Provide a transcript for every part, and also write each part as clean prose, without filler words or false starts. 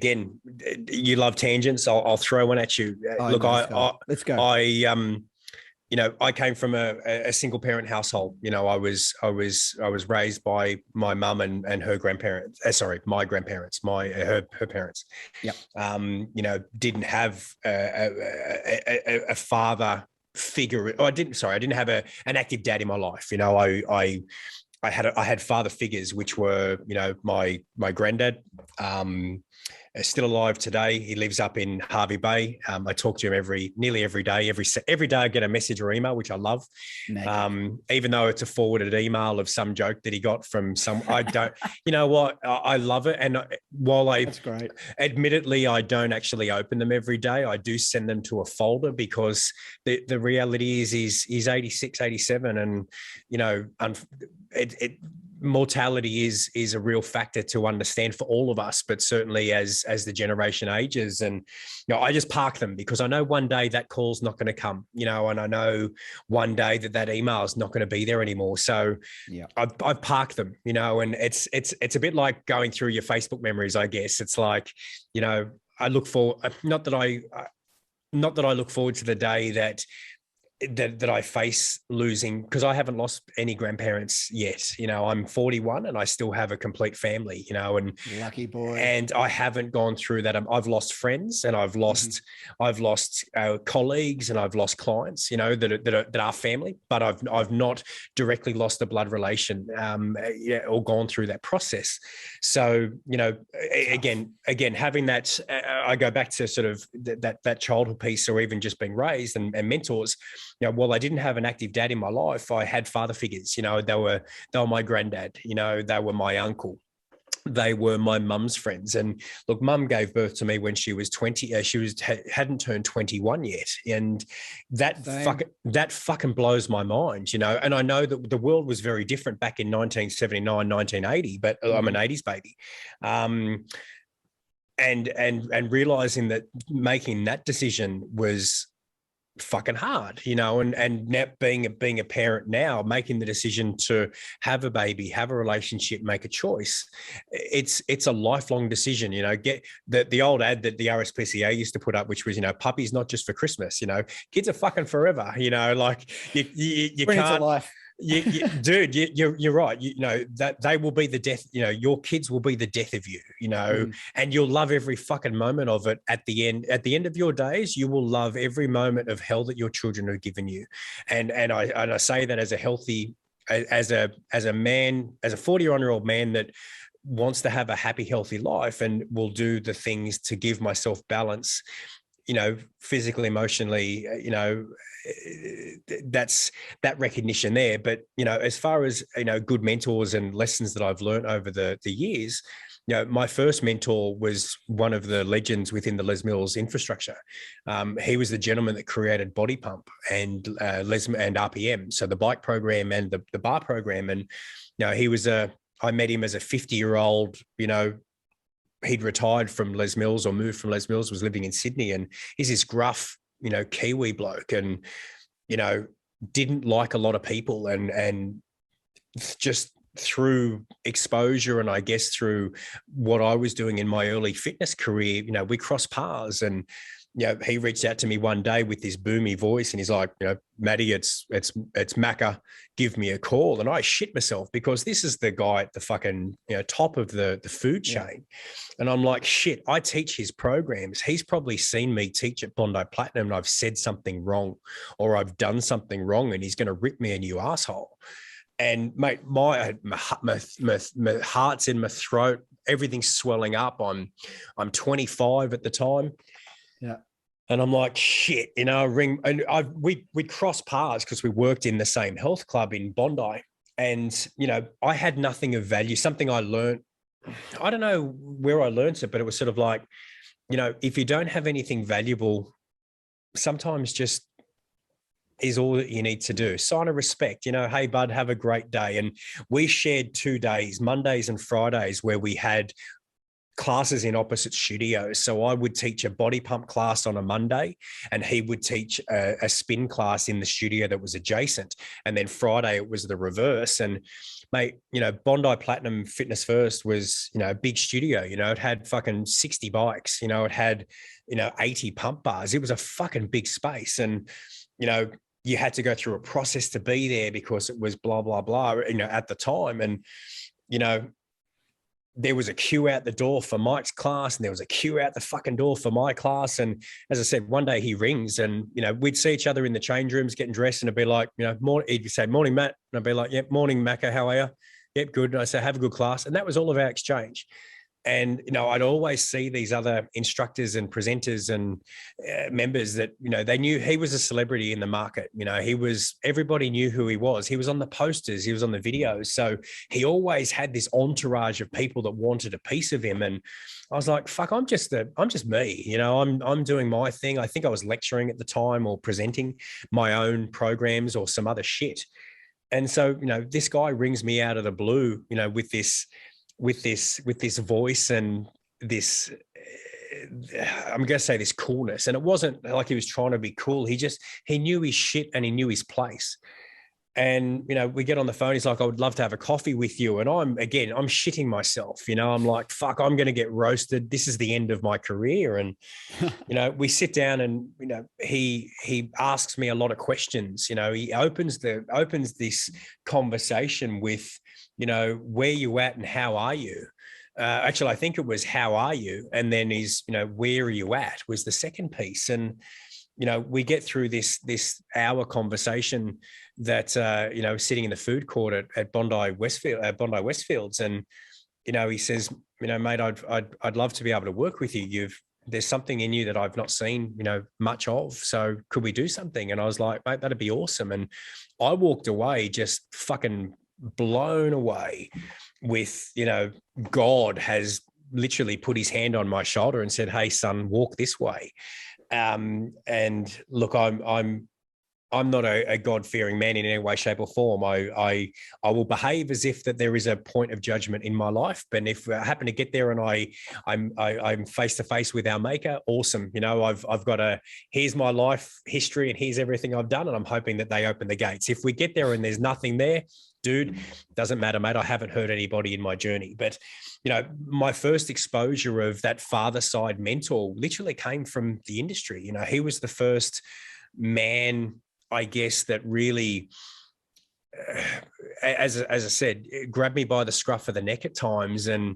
again, you love tangents. I'll throw one at you. Look, let's go. I came from a single parent household. I was raised by my mum and her grandparents. My grandparents, her parents. Yep. Didn't have a father figure. I didn't have an active dad in my life. I had father figures, which were, my granddad, still alive today. He lives up in Hervey Bay. I talk to him nearly every day. Every day I get a message or email, which I love. Even though it's a forwarded email of some joke that he got from I don't, you know what? I love it. And that's great. Admittedly, I don't actually open them every day. I do send them to a folder because the reality is he's 86, 87. And, mortality is a real factor to understand for all of us, but certainly as the generation ages. And I just park them because I know one day that call's not going to come, and I know one day that email is not going to be there anymore. So yeah, I've parked them, and it's a bit like going through your Facebook memories, I guess. It's like, I look for not that I look forward to the day that I face losing, because I haven't lost any grandparents yet. I'm 41 and I still have a complete family, and lucky boy. And I haven't gone through that. I've lost friends and I've lost colleagues and I've lost clients, that are family, but I've not directly lost a blood relation, or gone through that process. So, again, having that, I go back to sort of that childhood piece, or even just being raised and mentors. While I didn't have an active dad in my life, I had father figures. They were my granddad. They were my uncle. They were my mum's friends. And look, mum gave birth to me when she was 20. She hadn't turned 21 yet, and that fucking blows my mind. And I know that the world was very different back in 1979, 1980. But I'm an 80s baby. And realizing that making that decision was fucking hard, and now being a parent now, making the decision to have a baby, have a relationship, make a choice, it's a lifelong decision. Get the old ad that the RSPCA used to put up, which was, puppies not just for Christmas, kids are fucking forever, like you bring can't it to life. Dude, you're right. That they will be the death. Your kids will be the death of you. And you'll love every fucking moment of it. At the end of your days, you will love every moment of hell that your children have given you. And I say that as a healthy, as a man, as a 41-year-old man that wants to have a happy, healthy life, and will do the things to give myself balance, physically, emotionally, that's that recognition there. But, as far as, good mentors and lessons that I've learned over the years, my first mentor was one of the legends within the Les Mills infrastructure. He was the gentleman that created Body Pump and RPM. So the bike program and the bar program. And, I met him as a 50-year-old, he'd retired from Les Mills or moved from Les Mills, was living in Sydney, and he's this gruff, Kiwi bloke, and, didn't like a lot of people, and just through exposure, and I guess through what I was doing in my early fitness career, we crossed paths. And he reached out to me one day with this boomy voice, and he's like, Matty, it's Macca, give me a call. And I shit myself, because this is the guy at the fucking top of the food chain. And I'm like, shit, I teach his programs. He's probably seen me teach at Bondi Platinum, and I've said something wrong, or I've done something wrong, and he's going to rip me a new asshole. And mate, my heart's in my throat. Everything's swelling up. I'm 25 at the time. Yeah. And I'm like, shit, ring. And we crossed paths because we worked in the same health club in Bondi. And, I had nothing of value, something I learned. I don't know where I learned it, but it was sort of like, if you don't have anything valuable, sometimes just is all that you need to do. Sign of respect, hey, bud, have a great day. And we shared 2 days, Mondays and Fridays, where we had classes in opposite studios. So I would teach a body pump class on a Monday, and he would teach a spin class in the studio that was adjacent. And then Friday it was the reverse. And mate, Bondi Platinum Fitness First was, a big studio. It had fucking 60 bikes. It had, 80 pump bars. It was a fucking big space. And, you had to go through a process to be there because it was blah, blah, blah, at the time. And, there was a queue out the door for Mike's class, and there was a queue out the fucking door for my class. And as I said, one day he rings, and, we'd see each other in the change rooms getting dressed, and it'd be like, he'd say, "Morning, Matt." And I'd be like, "Yep, morning, Macca, how are you?" "Yep, good." And I say, "Have a good class." And that was all of our exchange. And, I'd always see these other instructors and presenters and members that, they knew he was a celebrity in the market. Everybody knew who he was. He was on the posters, he was on the videos. So he always had this entourage of people that wanted a piece of him. And I was like, fuck, I'm just me, I'm doing my thing. I think I was lecturing at the time or presenting my own programs or some other shit. And so, this guy rings me out of the blue, with this voice and this, I'm going to say this coolness. And it wasn't like he was trying to be cool. He knew his shit and he knew his place. And, we get on the phone. He's like, "I would love to have a coffee with you." And I'm shitting myself. I'm like, fuck, I'm going to get roasted. This is the end of my career. And, we sit down and, he asks me a lot of questions. He opens this conversation with, where you at and how are you? Actually, I think it was how are you? And then he's, where are you at was the second piece. And, we get through this hour conversation that, sitting in the food court at Bondi Westfields. And, he says, "Mate, I'd love to be able to work with you. There's something in you that I've not seen, much of. So could we do something?" And I was like, "Mate, that'd be awesome." And I walked away just fucking blown away with, God has literally put his hand on my shoulder and said, "Hey, son, walk this way." And look, I'm not a God-fearing man in any way, shape, or form. I will behave as if that there is a point of judgment in my life. But if I happen to get there and I'm face to face with our Maker, awesome. I've got here's my life history and here's everything I've done, and I'm hoping that they open the gates. If we get there and there's nothing there, dude, doesn't matter, mate. I haven't hurt anybody in my journey. But, my first exposure of that father side mentor literally came from the industry. He was the first man, I guess, that really, as I said, grabbed me by the scruff of the neck at times and,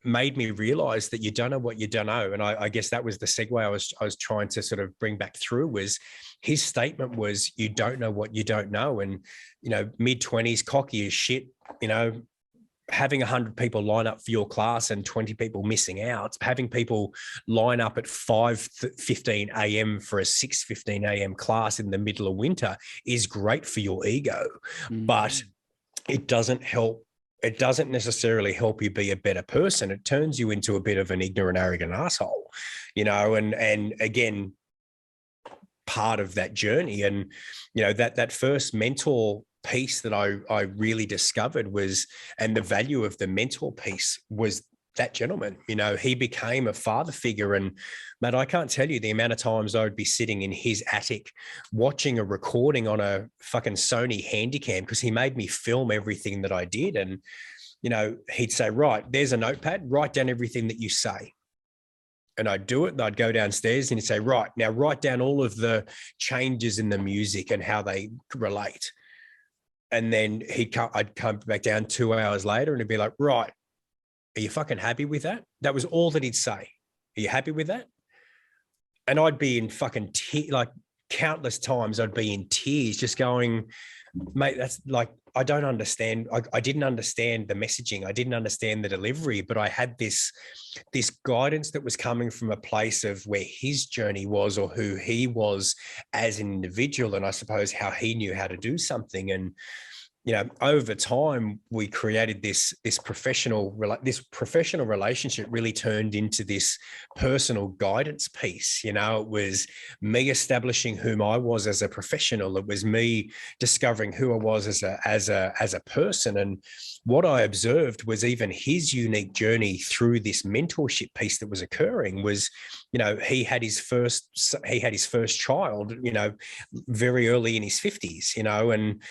made me realize that you don't know what you don't know. And I guess that was the segue I was trying to sort of bring back through. Was his statement was, "You don't know what you don't know." And, mid-20s, cocky as shit, having 100 people line up for your class and 20 people missing out, having people line up at 5:15 a.m. for a 6:15 a.m. class in the middle of winter is great for your ego, but it doesn't help. It doesn't necessarily help you be a better person. It turns you into a bit of an ignorant, arrogant asshole, and again, part of that journey. And, that first mentor piece that I really discovered was, and the value of the mentor piece was that gentleman. He became a father figure. And Matt, I can't tell you the amount of times I would be sitting in his attic watching a recording on a fucking Sony Handycam, because he made me film everything that I did. And, he'd say, "Right, there's a notepad, write down everything that you say." And I'd do it, and I'd go downstairs and he'd say, "Right, now write down all of the changes in the music and how they relate." And then I'd come back down 2 hours later and he'd be like, "Right, are you fucking happy with that?" That was all that he'd say. "Are you happy with that?" And I'd be in fucking like countless times I'd be in tears just going, "Mate, that's like, I don't understand. I didn't understand the messaging. I didn't understand the delivery, but I had this guidance that was coming from a place of where his journey was, or who he was as an individual. And I suppose how he knew how to do something." And, over time, we created this professional relationship really turned into this personal guidance piece. It was me establishing whom I was as a professional. It was me discovering who I was as a person. And what I observed was even his unique journey through this mentorship piece that was occurring was, he had his first child, very early in his 50s, and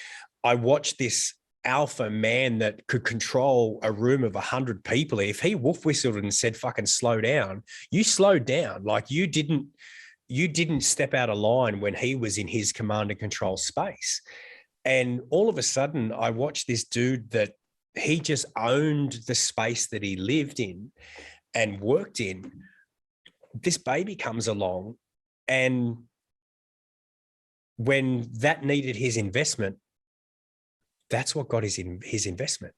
I watched this alpha man that could control a room of 100 people. If he wolf whistled and said, fucking slow down, you slowed down. Like you didn't step out of line when he was in his command and control space. And all of a sudden I watched this dude that he just owned the space that he lived in and worked in. This baby comes along, and when that needed his investment, that's what got his investment.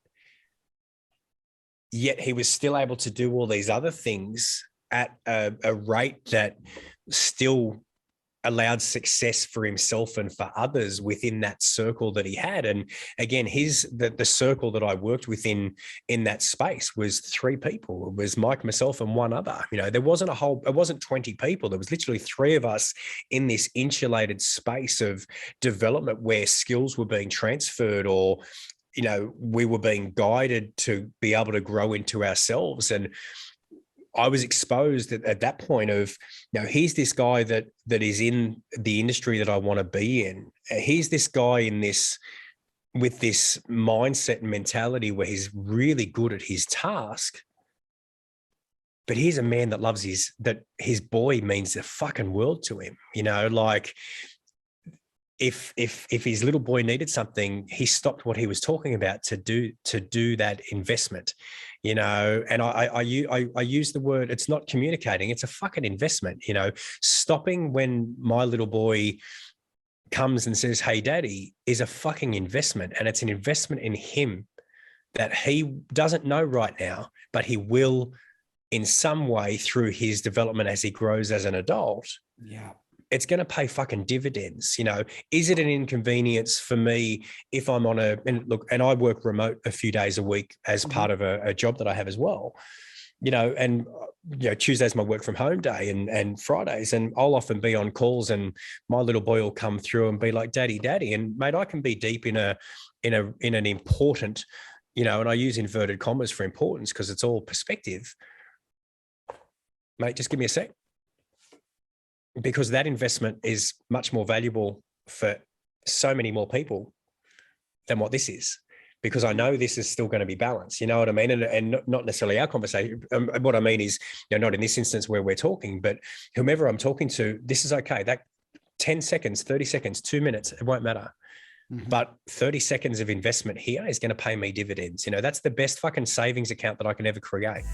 Yet he was still able to do all these other things at a rate that still allowed success for himself and for others within that circle that he had. And again, the circle that I worked within in that space was 3 people. It was Mike, myself, and one other. There wasn't it wasn't 20 people. There was literally 3 of us in this insulated space of development where skills were being transferred, or we were being guided to be able to grow into ourselves. And I was exposed at that point of, here's this guy that is in the industry that I want to be in. Here's this guy with this mindset and mentality where he's really good at his task. But here's a man that loves his boy means the fucking world to him. Like if his little boy needed something, he stopped what he was talking about to do that investment. And I use the word, it's not communicating, it's a fucking investment, stopping when my little boy comes and says, hey, daddy, is a fucking investment. And it's an investment in him that he doesn't know right now, but he will in some way through his development as he grows as an adult. Yeah. It's going to pay fucking dividends. Is it an inconvenience for me if I'm and I work remote a few days a week as part of a job that I have as well, and Tuesday's my work from home day and Fridays, and I'll often be on calls and my little boy will come through and be like, daddy. And mate, I can be deep in an important, and I use inverted commas for importance because it's all perspective. Mate, just give me a sec. Because that investment is much more valuable for so many more people than what this is, because I know this is still going to be balanced. You know what I mean? And not necessarily our conversation. What I mean is, not in this instance where we're talking, but whomever I'm talking to, this is okay. That 10 seconds, 30 seconds, 2 minutes, it won't matter. Mm-hmm. But 30 seconds of investment here is going to pay me dividends. That's the best fucking savings account that I can ever create.